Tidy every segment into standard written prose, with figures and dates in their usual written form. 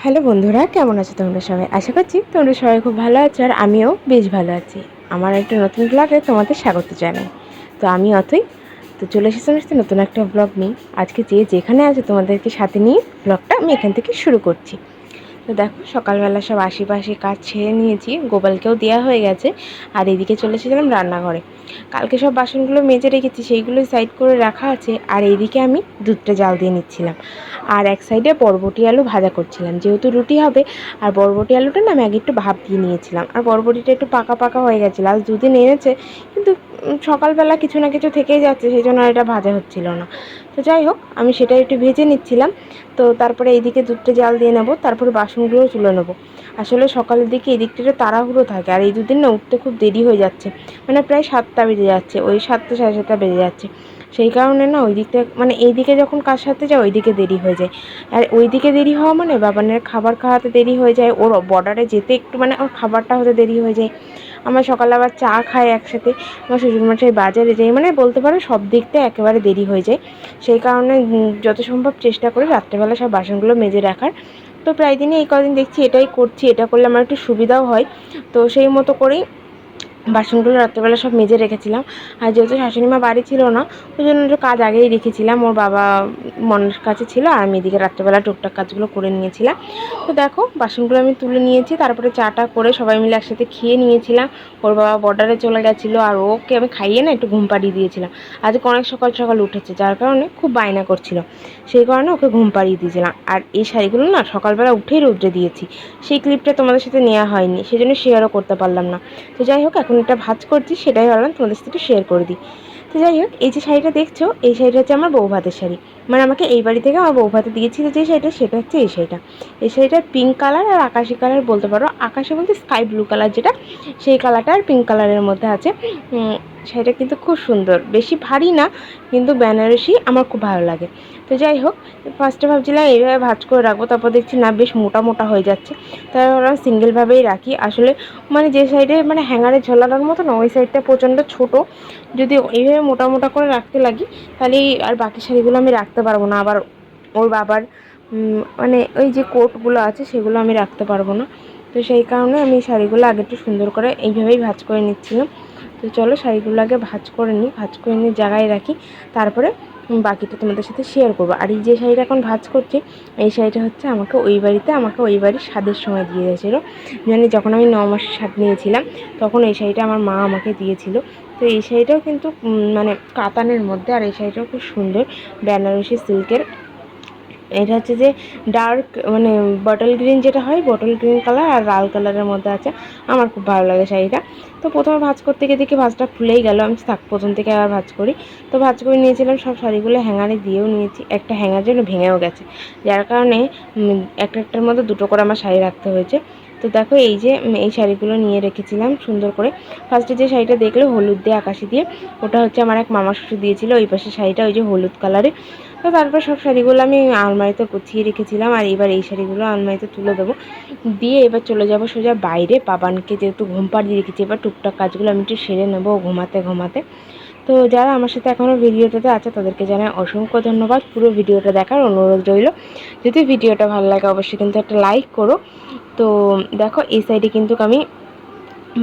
Hello বন্ধুরা, কেমন আছো তোমরা সবাই? আশা করছি তোমরা সবাই খুব ভালো আছো আর আমিও বেশ ভালো আছি। আমার একটা নতুন ব্লগে তোমাদের স্বাগত জানাই। তো আমি অথই। তো চলে এসেছি নতুন একটা ব্লগ নিয়ে। আজকে যে যেখানে আছে তোমাদেরকে সাথে নিয়ে ব্লগটা আমি এখান থেকে শুরু করছি। তো দেখো, সকালবেলা সব আশেপাশে কাজ ছেড়ে নিয়েছি, গোপালকেও দেওয়া হয়ে গেছে। আর এদিকে চলে এসেছিলাম রান্নাঘরে। কালকে সব বাসনগুলো মেজে রেখেছি, সেইগুলো সাইড করে রাখা আছে। আর এইদিকে আমি দুধটা জাল দিয়ে নিচ্ছিলাম। আর এক সাইডে বরবটি আলু ভাজা করছিলাম, যেহেতু রুটি হবে। আর বরবটি আলুটা না আমি আগে একটু ভাপ দিয়ে নিয়েছিলাম, আর বরবটিটা একটু পাকা পাকা হয়ে গেছিলো। আজ দুদিন এনেছে, কিন্তু সকালবেলা কিছু না কিছু থেকেই যাচ্ছে, সেই জন্য এটা ভাজা হচ্ছিল না। তো যাই হোক, আমি সেটা একটু ভেজে নিচ্ছিলাম। তো তারপরে এইদিকে দুধটা জাল দিয়ে নেবো, তারপরে বাসনগুলোও তুলে নেবো। আসলে সকালের দিকে এদিকটা একটু তাড়াহুড়ো থাকে, আর এই দুদিন না উঠতে খুব দেরি হয়ে যাচ্ছে। মানে প্রায় 7টা বেজে যাচ্ছে, ওই 7টা সাড়ে 7টা বেজে যাচ্ছে। সেই কারণে না ওই দিকটা মানে এইদিকে যখন কাজ সারতে যাই ওইদিকে দেরি হয়ে যায়। আর ওইদিকে দেরি হওয়া মানে বাবানের খাবার খাওয়াতে দেরি হয়ে যায়, ওর বর্ডারে যেতে একটু মানে ওর খাবারটা হতে দেরি হয়ে যায়। আমরা সকালে আবার চা খাই একসাথে, আমার শ্বশুরমশাই বাজারে যাই, মানে বলতে পারো সব দিক থেকে একেবারে দেরি হয়ে যায়। সেই কারণে যত সম্ভব চেষ্টা করি রাত্রেবেলা সব বাসনগুলো মেজে রাখার। তো প্রায় দিনই এই কদিন দেখছি এটাই করছি, এটা করলে আমার একটু সুবিধাও হয়। তো সেই মতো করেই বাসনগুলো রাত্রেবেলা সব মেজে রেখেছিলাম। আর যেহেতু শাশুড়িমা বাড়ি ছিল না, ওই জন্য একটু কাজ আগেই রেখেছিলাম, ওর বাবা মনের কাছে ছিল, আর আমি এদিকে রাত্রেবেলা টুকটাক কাজগুলো করে নিয়েছিলাম। তো দেখো, বাসনগুলো আমি তুলে নিয়েছি, তারপরে চাটা করে সবাই মিলে একসাথে খেয়ে নিয়েছিলাম। ওর বাবা বর্ডারে চলে গেছিলো, আর ওকে আমি খাইয়ে না একটু ঘুম পাড়িয়ে দিয়েছিলাম। আজকে অনেক সকাল সকাল উঠেছে, যার কারণে খুব বায়না করছিল, সেই কারণে ওকে ঘুম পাড়িয়ে দিয়েছিলাম। আর এই শাড়িগুলো না সকালবেলা উঠেই রোদ্রে দিয়েছি, সেই ক্লিপটা তোমাদের সাথে নেওয়া হয়নি, সেই জন্য শেয়ারও করতে পারলাম না। তো যাই হোক, এখন এটা ভাঁজ করছি, সেটাই ভাবলাম তোমাদের সাথে একটু শেয়ার করে দিই। তো যাই হোক, এই যে শাড়িটা দেখছো, এই শাড়িটা হচ্ছে আমার বউ ভাতের শাড়ি। মানে আমাকে এই বাড়ি থেকে আমার বউ ভাতে দিয়েছিল যে শাড়িটা, সেটা হচ্ছে এই শাড়িটা। এই শাড়িটা পিঙ্ক কালার আর আকাশি কালার বলতে পারো, আকাশি বলতে স্কাই ব্লু কালার যেটা, সেই কালারটা আর পিঙ্ক কালারের মধ্যে আছে। শাড়িটা কিন্তু খুব সুন্দর, বেশি ভারী না, কিন্তু বেনারসি, আমার খুব ভালো লাগে। তো যাই হোক, ফার্স্টে ভাবছিলাম এইভাবে ভাঁজ করে রাখবো, তারপর দেখছি না বেশ মোটা মোটা হয়ে যাচ্ছে, তাই ভাবলাম সিঙ্গেলভাবেই রাখি। আসলে মানে যে সাইডে মানে হ্যাঙ্গারে ঝোলানোর মতো না, ওই সাইডটা প্রচণ্ড ছোট। যদি এইভাবে মোটা মোটা করে রাখতে লাগি, তাহলে আর বাকি শাড়িগুলো আমি রাখতে পারবো না। আবার ওর বাবার মানে ওই যে কোটগুলো আছে সেগুলো আমি রাখতে পারবো না। তো সেই কারণে আমি শাড়িগুলো আগে একটু সুন্দর করে এইভাবেই ভাঁজ করে নিচ্ছিলাম। তো চলো শাড়িগুলো আগে ভাঁজ করে নিই, ভাঁজ করে নিয়ে জায়গায় রাখি, তারপরে বাকিটা তোমাদের সাথে শেয়ার করবো। আর এই যে শাড়িটা এখন ভাঁজ করছি, এই শাড়িটা হচ্ছে আমাকে ওই বাড়ির স্বাদের সময় দিয়ে দিয়েছিলো। মানে যখন আমি 9 মাসের স্বাদ নিয়েছিলাম, তখন এই শাড়িটা আমার মা আমাকে দিয়েছিল। তো এই শাড়িটাও কিন্তু মানে কাতানের মধ্যে, আর এই শাড়িটাও খুব সুন্দর, বেনারসি সিল্কের। এটা হচ্ছে যে ডার্ক মানে বটল গ্রিন, যেটা হয় বটল গ্রিন কালার আর লাল কালারের মধ্যে আছে। আমার খুব ভালো লাগে শাড়িটা। তো প্রথমে ভাঁজ করতে গিয়ে দেখি ভাঁজটা খুলেই গেল, আমি থাক প্রথম থেকে আবার ভাঁজ করি। তো ভাঁজ করে নিয়েছিলাম, সব শাড়িগুলো হ্যাঙ্গারে দিয়েও নিয়েছি, একটা হ্যাঙ্গার জন্য ভেঙেও গেছে, যার কারণে একটার মধ্যে দুটো করে আমার শাড়ি রাখতে হয়েছে। তো দেখো, এই যে এই শাড়িগুলো নিয়ে রেখেছিলাম সুন্দর করে। ফার্স্টে যে শাড়িটা দেখলে হলুদ দিয়ে আকাশি দিয়ে, ওটা হচ্ছে আমার এক মামা শ্বশুর দিয়েছিল, ওই পাশে শাড়িটা ওই যে হলুদ কালারে। তো তারপর সব শাড়িগুলো আমি আলমারিতে গুছিয়ে রেখেছিলাম, আর এবার এই শাড়িগুলো আলমারিতে তুলে দেবো, দিয়ে এবার চলে যাব সোজা বাইরে। বাবানকে যেহেতু ঘুম পাড়িয়ে রেখেছি, এবার টুকটাক কাজগুলো আমি একটু সেরে নেবো ঘুমাতে ঘুমাতে। তো যারা আমার সাথে এখনও ভিডিওটাতে আছে তাদেরকে জানাই অসংখ্য ধন্যবাদ, পুরো ভিডিওটা দেখার অনুরোধ রইল। যদি ভিডিওটা ভালো লাগে অবশ্যই কিন্তু একটা লাইক করো। তো দেখো, এই সাইডে কিন্তু আমি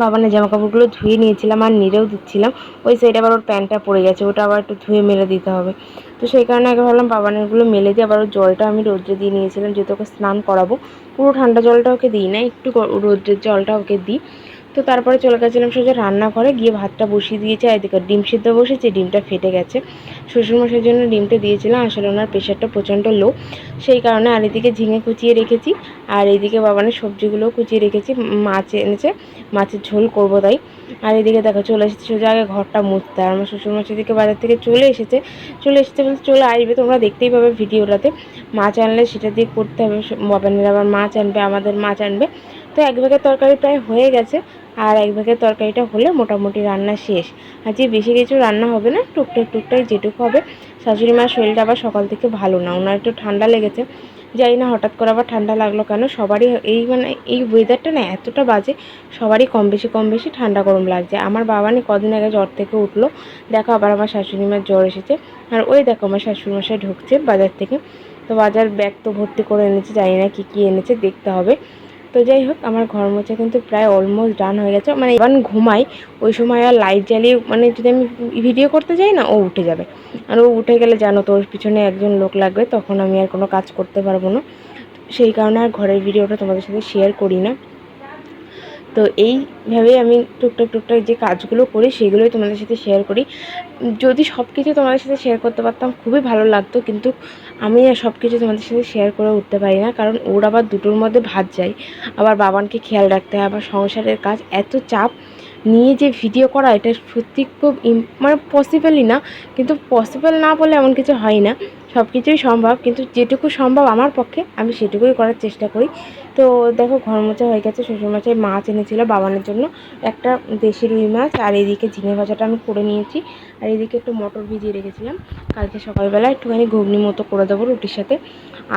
বাবানের জামা কাপড়গুলো ধুয়ে নিয়েছিলাম আর নেড়েও দিচ্ছিলাম। ওই সাইডে আবার ওর প্যান্টটা পড়ে গেছে, ওটা আবার একটু ধুয়ে মেলে দিতে হবে। তো সেই কারণে আগে ভাবলাম বাবানেরগুলো মেলে দিয়ে, আবার ওর জলটা আমি রোদ্রে দিয়ে নিয়েছিলাম, যেহেতু ওকে স্নান করাবো। পুরো ঠান্ডা জলটা ওকে দিই না, একটু রোদ্রের জলটা ওকে দিই। তো তারপরে চলে গেছিলাম সোজা রান্নাঘরে, গিয়ে ভাতটা বসিয়ে দিয়েছি। আর এদিকে ডিম সিদ্ধ বসেছে, ডিমটা ফেটে গেছে। শ্বশুরমশাইয়ের জন্য ডিমটা দিয়েছিলাম, আসলে ওনার প্রেশারটা প্রচণ্ড লো, সেই কারণে। আর এদিকে ঝিঙে কুচিয়ে রেখেছি, আর এইদিকে বাবানের সবজিগুলোও কুচিয়ে রেখেছি, মাছ এনেছে, মাছের ঝোল করবো তাই। আর এদিকে দেখো চলে এসেছে সোজা আগে ঘরটা মুছতে। আর আমার শ্বশুরমশাই দিকে বাজার থেকে চলে এসেছে বলতে চলে আসবে, তোমরা দেখতেই পাবে ভিডিওটাতে। মাছ আনলে সেটা দিয়ে করতে হবে, বাবানের আবার মাছ আনবে, আমাদের মাছ আনবে। তো এক ভাগের তরকারি প্রায় হয়ে গেছে, আর এক ভাগের তরকারিটা হলে মোটামুটি রান্না শেষ। আজকে বেশি কিছু রান্না হবে না, টুকটাক টুকটাক যেটুকু হবে। শাশুড়ি মার শরীরটা আবার সকাল থেকে ভালো না, ওনার একটু ঠান্ডা লেগেছে। জানি না হঠাৎ করে আবার ঠান্ডা লাগলো কেন, সবারই এই মানে এই ওয়েদারটা না এতটা বাজে, সবারই কম বেশি ঠান্ডা গরম লাগছে। আমার বাবানি কদিন আগে জ্বর থেকে উঠলো, দেখো আবার আমার শাশুড়ি মার জ্বর এসেছে। আর ওই দেখো আমার শাশুড়ি মশাই ঢুকছে বাজার থেকে। তো তো বাজার ব্যাগ তো ভর্তি করে এনেছে, জানি না কী কী এনেছে, দেখতে হবে। তো যাই হোক, আমার ঘর মোছা কিন্তু প্রায় অলমোস্ট ডান হয়ে গেছে। মানে এবার ঘুমাই ওই সময় আর লাইট জ্বালিয়ে, মানে যদি আমি ভিডিও করতে যাই না, ও উঠে যাবে। আর ও উঠে গেলে জানো তো, ওর পিছনে একজন লোক লাগবে, তখন আমি আর কোনো কাজ করতে পারবো না। সেই কারণে আর ঘরের ভিডিওটা তোমাদের সাথে শেয়ার করি না। তো এইভাবেই আমি টুকটাক যে কাজগুলো করি সেগুলোই তোমাদের সাথে শেয়ার করি। যদি সব কিছু তোমাদের সাথে শেয়ার করতে পারতাম খুবই ভালো লাগতো, কিন্তু আমি সব কিছু তোমাদের সাথে শেয়ার করে উঠতে পারি না, কারণ ওর আবার দুটোর মধ্যে ভাত যায়, আবার বাবানকে খেয়াল রাখতে হয়, আবার সংসারের কাজ, এত চাপ নিয়ে যে ভিডিও করা, এটা সত্যি খুব মানে পসিবলই না। কিন্তু পসিবল না বলে এমন কিছু হয় না, সব কিছুই সম্ভব, কিন্তু যেটুকু সম্ভব আমার পক্ষে আমি সেটুকুই করার চেষ্টা করি। তো দেখো, ঘর মোছা হয়ে গেছে। শ্বশুরমশাই মাছ এনেছিল বাবানের জন্য, একটা দেশি রুই মাছ, আর এইদিকে ঝিঙে ভাজাটা আমি করে নিয়েছি, আর এইদিকে একটু মটর ভিজিয়ে রেখেছিলাম, কালকে সকালবেলা একটুখানি ঘুগনি মতো করে দেবো রুটির সাথে।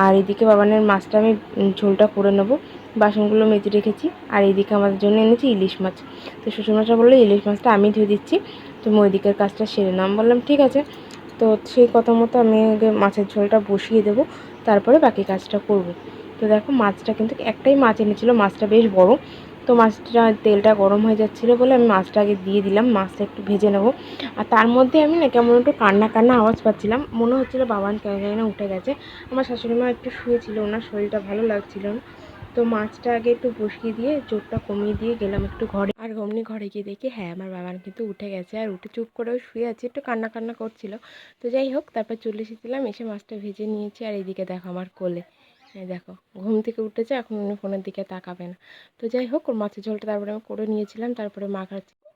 আর এইদিকে বাবানের মাছটা আমি ঝোলটা করে নেবো, বাসনগুলো মেজে রেখেছি। আর এইদিকে আমাদের জন্য এনেছি ইলিশ মাছ। তো শ্বশুরমশাই বললো ইলিশ মাছটা আমি ধুয়ে দিচ্ছি, তুমি ওইদিকের কাজটা সেরে নাও। বললাম ঠিক আছে। তো সেই কথা মতো আমি আগে মাছের ঝোলটা বসিয়ে দেবো, তারপরে বাকি কাজটা করব। তো দেখো, মাছটা কিন্তু একটাই মাছ এনেছিল, মাছটা বেশ বড়। তো মাছটা তেলটা গরম হয়ে যাচ্ছিলো বলে আমি মাছটা আগে দিয়ে দিলাম, মাছটা একটু ভেজে নেবো। আর তার মধ্যে আমি না কেমন একটু কান্না কান্না আওয়াজ পাচ্ছিলাম, মনে হচ্ছিলো বাবান কেন জানি না উঠে গেছে। আমার শাশুড়ি মা একটু শুয়েছিল, ওনার শরীরটা ভালো লাগছিল না। তো মাছটা আগে একটু বসিয়ে দিয়ে জোরটা কমিয়ে দিয়ে গেলাম একটু ঘরে। আর অমনি ঘরে গিয়ে দেখি হ্যাঁ, আমার বাবান কিন্তু উঠে গেছে, আর উঠে চুপ করেও শুয়ে আছে, একটু কান্না কান্না করছিল। তো যাই হোক, তারপর চলে এসেছিলাম, এসে মাছটা ভেজে নিয়েছি। আর এইদিকে দেখো আমার কোলে, হ্যাঁ দেখো, ঘুম থেকে উঠেছে, এখন উনি ফোনের দিকে তাকাবে না। তো যাই হোক, ওর মাছের ঝোলটা তারপরে আমি করে নিয়েছিলাম, তারপরে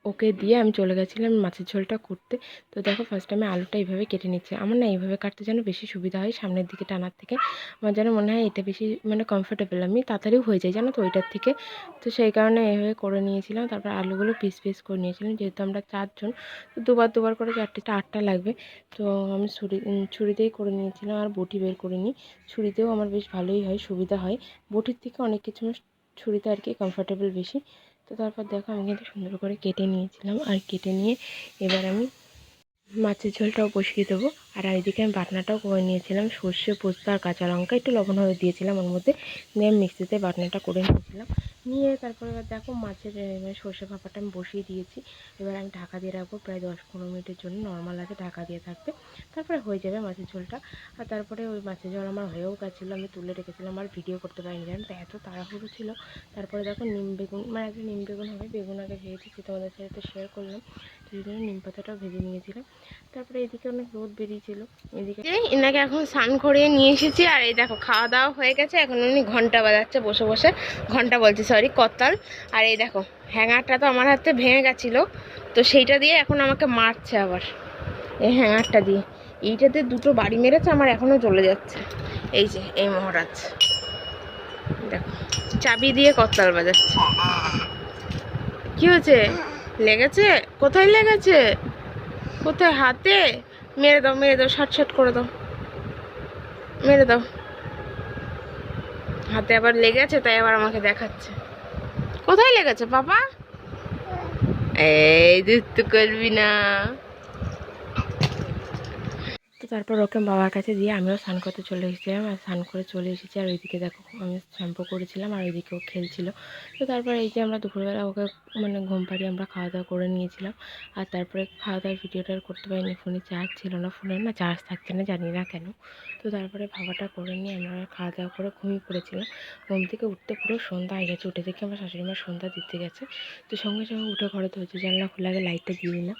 ওকে দিয়ে আমি চলে গেছিলাম মাছের ঝোলটা করতে। তো দেখো, ফার্স্ট আমি আলুটা এইভাবে কেটে নিচ্ছি। আমার না এইভাবে কাটতে যেন বেশি সুবিধা হয়, সামনের দিকে টানার থেকে আমার যেন মনে হয় এটা বেশি মানে কমফোর্টেবল, আমি তাড়াতাড়িও হয়ে যায় জানো তো ওইটার থেকে। তো সেই কারণে এইভাবে করে নিয়েছিলাম। তারপর আলুগুলো পিস পিস করে নিয়েছিলাম, যেহেতু আমরা 4 জন, তো দুবার করে 4টা 8টা লাগবে। তো আমি ছুরিতেই করে নিয়েছিলাম, আর বটি বের করে নিই। ছুরিতেও আমার বেশ ভালোই হয়, সুবিধা হয়, বটির থেকে অনেক কিছু ছুরিতে আর কি কমফোর্টেবল বেশি। তো তারপর দেখো, আমি কিন্তু সুন্দর করে কেটে নিয়েছিলাম, আর কেটে নিয়ে এবার আমি মাছের ঝোলটাও বসিয়ে দেবো। আর এইদিকে আমি বাটনাটাও করে নিয়েছিলাম, সর্ষে, পোস্ত আর কাঁচা লঙ্কা একটু লবণ হয়ে দিয়েছিলাম ওর মধ্যে, দিয়ে আমি মিক্সিতে বাটনাটা করে নিয়েছিলাম। নিয়ে তারপরে এবার দেখো, মাছের মানে সর্ষে ভাপাটা আমি বসিয়ে দিয়েছি। এবার আমি ঢাকা দিয়ে রাখবো প্রায় 10-15 মিনিটের জন্য, নর্মাল আছে ঢাকা দিয়ে থাকবে, তারপরে হয়ে যাবে মাছের ঝোলটা। আর তারপরে ওই মাছের ঝোল আমার হয়েও গেছিলো, আমি তুলে রেখেছিলাম, আর ভিডিও করতে পারিনি জানো তো, এত তাড়াহুড়ো ছিল। তারপরে দেখো, নিম বেগুন, মানে একটা নিম বেগুন হবে, বেগুন আগে ভেজেছি, তোমাদের সাথে তো শেয়ার করলাম। তো এই জন্য নিম পাতাটাও ভেজে নিয়েছিলাম। তারপরে এদিকে অনেক রোদ বেরিয়েছিল, এদিকে এনাকে এখন স্নান করিয়ে নিয়ে এসেছি। আর এই দেখো, খাওয়া দাওয়া হয়ে গেছে, এখন উনি ঘন্টা বাজাচ্ছে বসে বসে, ঘন্টা বলছি সরি, করতাল। আর এই দেখো, হ্যাঙ্গারটা তো আমার হাতে ভেঙে গেছিলো, তো সেইটা দিয়ে এখন আমাকে মারছে আবার, এই হ্যাঙ্গারটা দিয়ে, এইটাতে দুটো বাড়ি মেরেছে, আমার এখনও চলে যাচ্ছে। এই যে এই মহারাজ দেখো, চাবি দিয়ে করতাল বাজাচ্ছে। কি হয়েছে? লেগেছে? কোথায় লেগেছে? কোথায়? হাতে? মেরে দাও, মেরে দাও, শর্ট করে দাও, মেরে দাও। হাতে আবার লেগেছে, তাই আবার আমাকে দেখাচ্ছে। কোথায় লেগেছে বাবা? এই দুষ্টু করবি না। তো তারপর ওকে বাবার কাছে দিয়ে আমিও স্নান করতে চলে এসেছিলাম, আর স্নান করে চলে এসেছি। আর ওইদিকে দেখো, আমি শ্যাম্পু করেছিলাম, আর ওইদিকে ও খেলছিল। তো তারপরে এই যে আমরা দুপুরবেলা ওকে মানে ঘুম পাড়িয়ে আমরা খাওয়া দাওয়া করে নিয়েছিলাম। আর তারপরে খাওয়া দাওয়ার ভিডিওটা আর করতে পারিনি, ফোনে চার্জ ছিল না, ফোনের না চার্জ থাকছে না, জানি না কেন। তো তারপরে ভাবাটা করে নিয়ে আমরা খাওয়া দাওয়া করে ঘুমিয়ে পড়েছিলাম। ঘুম থেকে উঠতে পুরো সন্ধ্যা হয়ে গেছে, উঠে দেখি আমার শাশুড়ি মা সন্ধ্যা দিতে গেছে। তো সঙ্গে সঙ্গে উঠে ঘরে তো হচ্ছে, জানলা খোলা, আগে লাইটটা দিই না,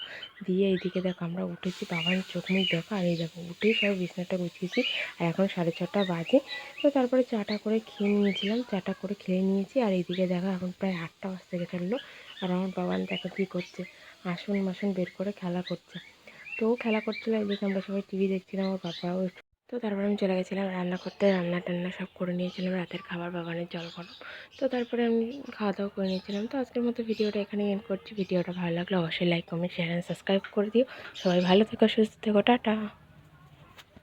দিয়ে এইদিকে দেখো আমরা উঠেছি, বাবার চোখ মুখ দেখো। আর এই দেখো, উঠেই সব বিছনাটা গুছিয়েছি, আর এখন 6:30 বাজে। তো তারপরে চাটা করে খেয়ে নিয়েছিলাম, চাটা করে খেয়ে নিয়েছি। আর এইদিকে দেখো, এখন প্রায় 8টা বাজতে চললো। আর আমার বাবা দেখো কী করছে, আসন মাসন বের করে খেলা করছে। তো ও খেলা করছিলো, এইদিকে আমরা সবাই টিভি দেখছিলাম, আমার বাবাও। তো তারপরে আমি চলে গেছিলাম রান্না করতে, রান্না টান্না সব করে নিয়েছিলাম, রাতের খাবার বাবানের জল গরম। তো তারপরে আমি খাওয়া দাওয়া করে নিয়েছিলাম। তো আজকের মতো ভিডিওটা এখানে এন্ড করছি। ভিডিওটা ভালো লাগলে অবশ্যই like, comment, share and subscribe করে দিও। সবাই ভালো থেকো, সুস্থ থেকো, টাটা।